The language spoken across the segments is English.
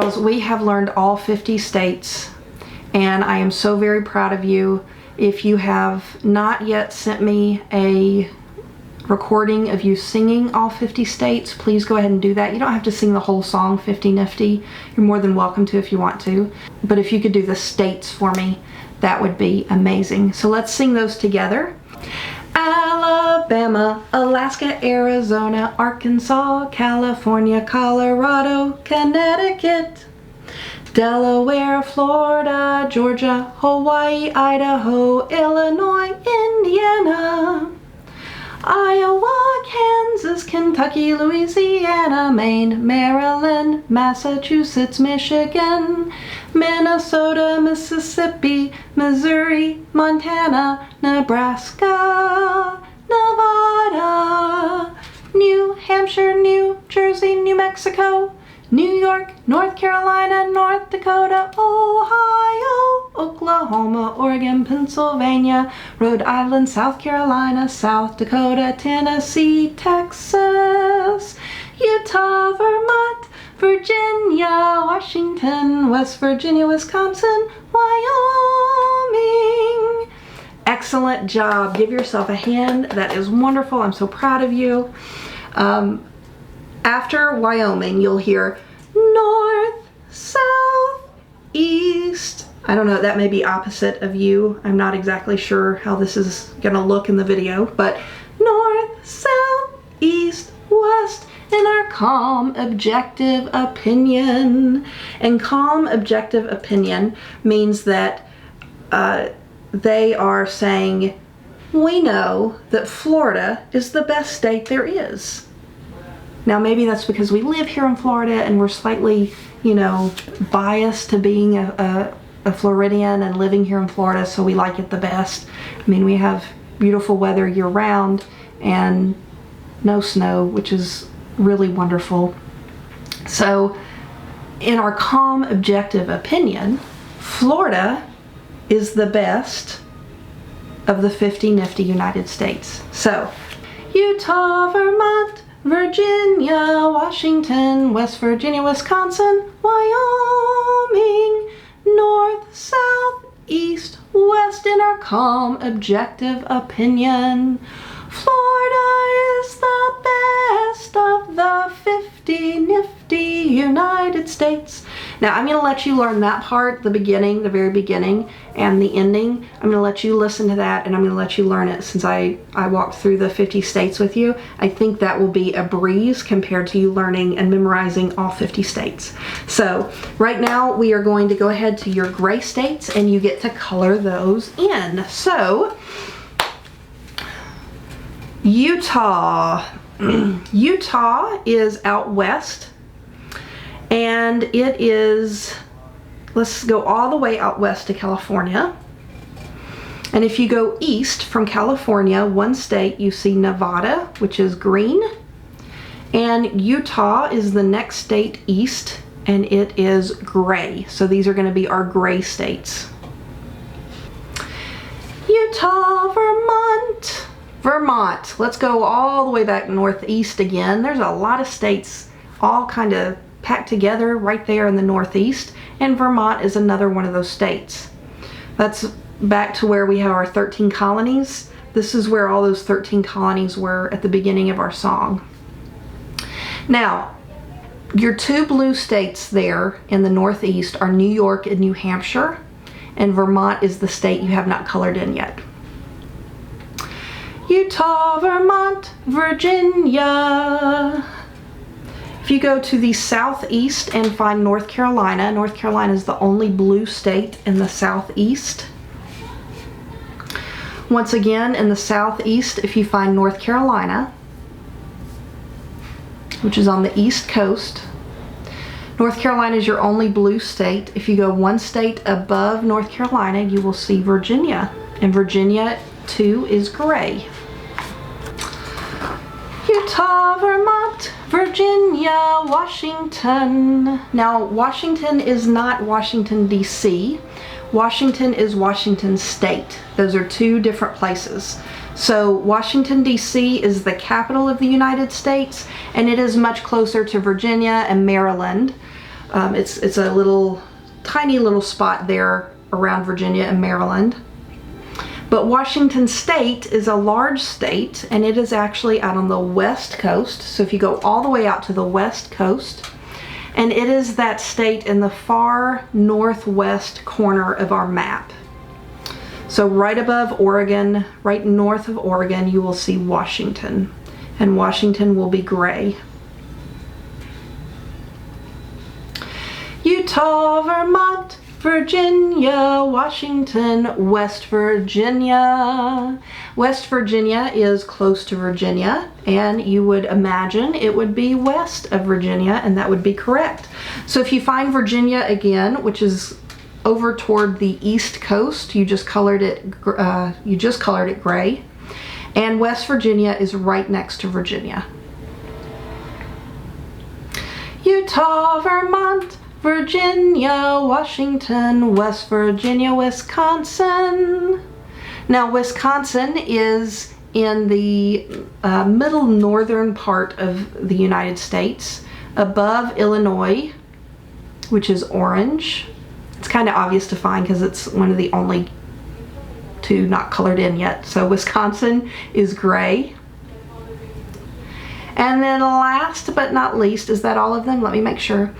Girls, we have learned all 50 states, and I am so very proud of you. If you have not yet sent me a recording of you singing all 50 states, please go ahead and do that. You don't have to sing the whole song, 50 Nifty. You're more than welcome to if you want to. But if you could do the states for me, that would be amazing. So let's sing those together. Alabama, Alaska, Arizona, Arkansas, California, Colorado, Connecticut, Delaware, Florida, Georgia, Hawaii, Idaho, Illinois, Indiana, Iowa, Kansas, Kentucky, Louisiana, Maine, Maryland, Massachusetts, Michigan, Minnesota, Mississippi, Missouri, Montana, Nebraska, Nevada, New Hampshire, New Jersey, New Mexico, New York, North Carolina, North Dakota, Ohio, Oklahoma, Oregon, Pennsylvania, Rhode Island, South Carolina, South Dakota, Tennessee, Texas, Utah, Vermont, Virginia, Washington, West Virginia, Wisconsin, Wyoming. Excellent job. Give yourself a hand. That is wonderful. I'm so proud of you. After Wyoming, you'll hear north, south, east. I don't know, that may be opposite of you. I'm not exactly sure how this is gonna look in the video, but north, south, east, west, in our calm, objective opinion. And calm, objective opinion means that they are saying, we know that Florida is the best state there is. Now maybe that's because we live here in Florida and we're slightly, you know, biased to being a Floridian and living here in Florida, so we like it the best. I mean, we have beautiful weather year round and no snow, which is really wonderful. So in our calm, objective opinion, Florida is the best of the 50 Nifty United States. So Utah, Vermont, Virginia, Washington, West Virginia, Wisconsin, Wyoming, north, south, east, west, in our calm, objective opinion. Florida is the best of the 50 Nifty United States. Now I'm going to let you learn that part, the beginning, the very beginning, and the ending. I'm going to let you listen to that, and I'm going to let you learn it since I walked through the 50 states with you. I think that will be a breeze compared to you learning and memorizing all 50 states. So right now we are going to go ahead to your gray states, and you get to color those in. So Utah. Utah is out west, and it is, let's go all the way out west to California. And if you go east from California, one state, you see Nevada, which is green, and Utah is the next state east, and it is gray. So these are going to be our gray states. Utah, Vermont. Vermont, let's go all the way back northeast again. There's a lot of states all kind of packed together right there in the northeast, and Vermont is another one of those states. That's back to where we have our 13 colonies. This is where all those 13 colonies were at the beginning of our song. Now, your two blue states there in the northeast are New York and New Hampshire, and Vermont is the state you have not colored in yet. Utah, Vermont, Virginia. If you go to the southeast and find North Carolina, North Carolina is the only blue state in the southeast. Once again, in the southeast, if you find North Carolina, which is on the east coast, North Carolina is your only blue state. If you go one state above North Carolina, you will see Virginia, and Virginia too is gray. Utah, Vermont, Virginia, Washington. Now, Washington is not Washington, D.C. Washington is Washington State. Those are two different places. So Washington, D.C. is the capital of the United States, and it is much closer to Virginia and Maryland. It's a little, tiny little spot there around Virginia and Maryland. But Washington State is a large state, and it is actually out on the west coast. So if you go all the way out to the west coast, and it is that state in the far northwest corner of our map. So right above Oregon, right north of Oregon, you will see Washington, and Washington will be gray. Utah, Vermont, Virginia, Washington, West Virginia. West Virginia is close to Virginia, and you would imagine it would be west of Virginia, and that would be correct. So if you find Virginia again, which is over toward the east coast, you just colored it gray, and West Virginia is right next to Virginia. Utah, Vermont, Virginia, Washington, West Virginia, Wisconsin. Now, Wisconsin is in the middle northern part of the United States, above Illinois, which is orange. It's kind of obvious to find because it's one of the only two not colored in yet. So Wisconsin is gray. And then last but not least, is that all of them? Let me make sure.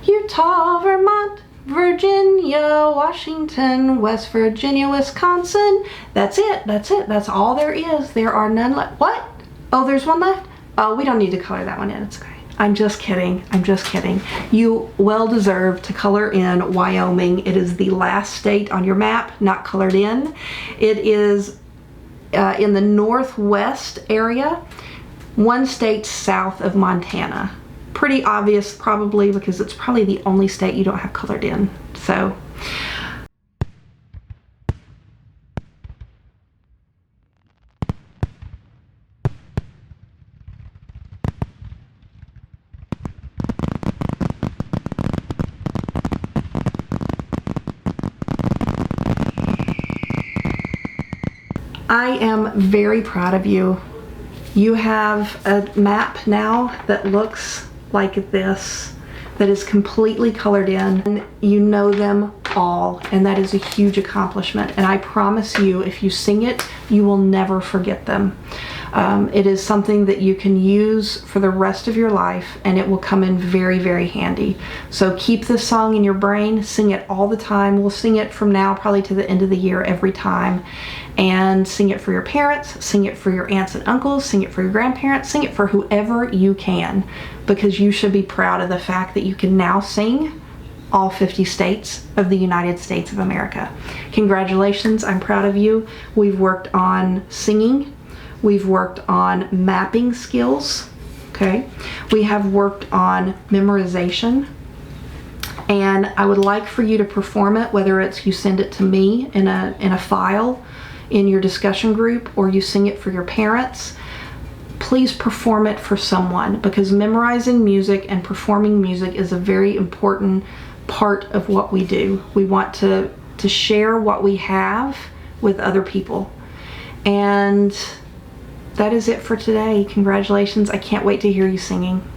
Utah, Vermont, Virginia, Washington, West Virginia, Wisconsin. That's it. That's it. That's all there is. There are none left. What? Oh, there's one left? Oh, we don't need to color that one in. It's okay. I'm just kidding. I'm just kidding. You well deserve to color in Wyoming. It is the last state on your map not colored in. It is in the northwest area, one state south of Montana. Pretty obvious probably, because it's probably the only state you don't have colored in. So I am very proud of you. You have a map now that looks like this, that is completely colored in, and you know them all, and that is a huge accomplishment. And I promise you, if you sing it, you will never forget them. It is something that you can use for the rest of your life, and it will come in very, very handy. So keep this song in your brain, sing it all the time. We'll sing it from now probably to the end of the year every time. And sing it for your parents, sing it for your aunts and uncles, sing it for your grandparents, sing it for whoever you can, because you should be proud of the fact that you can now sing all 50 states of the United States of America. Congratulations, I'm proud of you. We've worked on singing, we've worked on mapping skills, okay? We have worked on memorization, and I would like for you to perform it, whether it's you send it to me in a file in your discussion group, or you sing it for your parents. Please perform it for someone, because memorizing music and performing music is a very important part of what we do. We want to share what we have with other people. And that is it for today. Congratulations. I can't wait to hear you singing.